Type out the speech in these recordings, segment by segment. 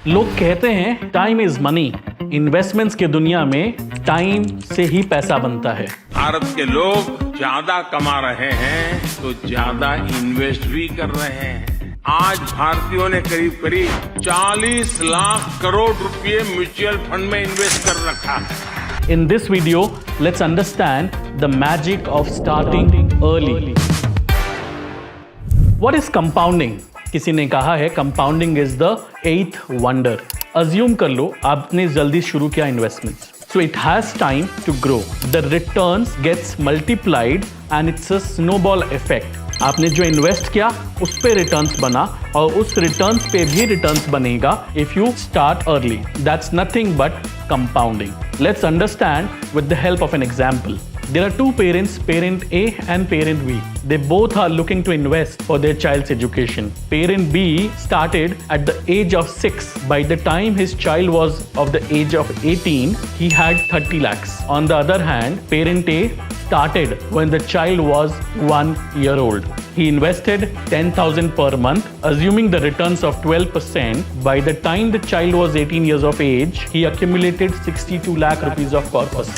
लोग कहते हैं टाइम इज मनी। इन्वेस्टमेंट्स की दुनिया में टाइम से ही पैसा बनता है। भारत के लोग ज्यादा कमा रहे हैं तो ज्यादा इन्वेस्ट भी कर रहे हैं। आज भारतीयों ने करीब करीब 40 लाख करोड़ रुपए म्यूचुअल फंड में इन्वेस्ट कर रखा है। In this video, let's understand the magic of starting early. What is compounding? किसी ने कहा है compounding is the eighth wonder. Assume कर लो आपने जल्दी शुरू किया investments. So it has time to grow. The returns gets multiplied and it's a snowball effect. आपने जो इन्वेस्ट किया उस पे रिटर्न्स बना और उस रिटर्न्स पे भी रिटर्न्स बनेगा if you start early. That's nothing but compounding. Let's understand with the help of an example. There are two parents, parent A and parent B. They both are looking to invest for their child's education. Parent B started at the age of 6. By the time his child was of the age of 18, he had 30 lakhs. On the other hand, parent A started when the child was 1 year old. He invested 10,000 per month, assuming the returns of 12%. By the time the child was 18 years of age, he accumulated 62 lakh rupees of corpus.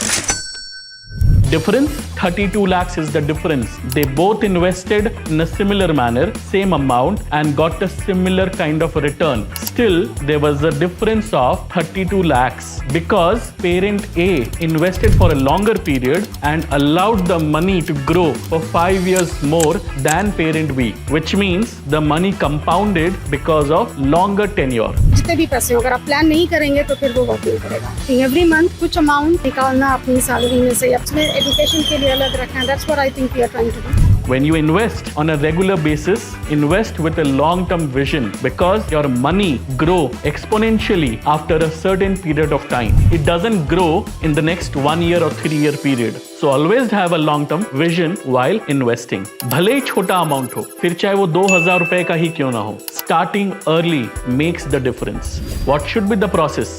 Difference 32 lakhs is the difference. They both invested in a similar manner, same amount, and got a similar kind of return. Still, there was a difference of 32 lakhs because parent A invested for a longer period and allowed the money to grow for 5 years more than parent B, which means the money compounded because of longer tenure. जितने भी पैसे अगर आप plan नहीं करेंगे तो फिर वो वर्क नहीं करेगा। एवरी मंथ कुछ अमाउंट निकालना अपनी सैलरी में से अपने एजुकेशन के लिए अलग रखना, that's what I think we are trying to do. When you invest on a regular basis, invest with a long-term vision because your money grow exponentially after a certain period of time. It doesn't grow in the next 1 year or 3 year period. So always have a long-term vision while investing. भले ही छोटा amount हो, फिर चाहे वो 2,000 रुपए का ही क्यों ना हो, starting early makes the difference. What should be the process?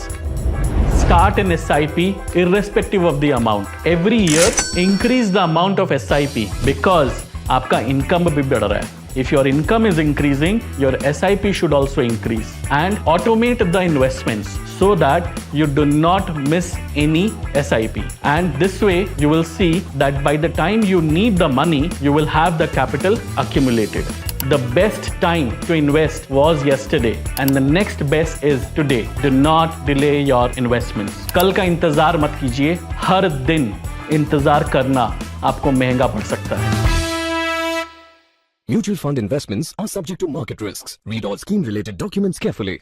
Start an SIP irrespective of the amount. Every year, increase the amount of SIP because आपका इनकम भी बढ़ रहा है. If your income is increasing, your SIP should also increase. And automate the investments so that you do not miss any SIP. And this way, you will see that by the time you need the money, you will have the capital accumulated. The best time to invest was yesterday and the next best is today. Do not delay your investments. कल का इंतजार मत कीजिए. हर दिन इंतजार करना आपको महंगा पड़ सकता है. Mutual fund investments are subject to market risks. Read all scheme-related documents carefully.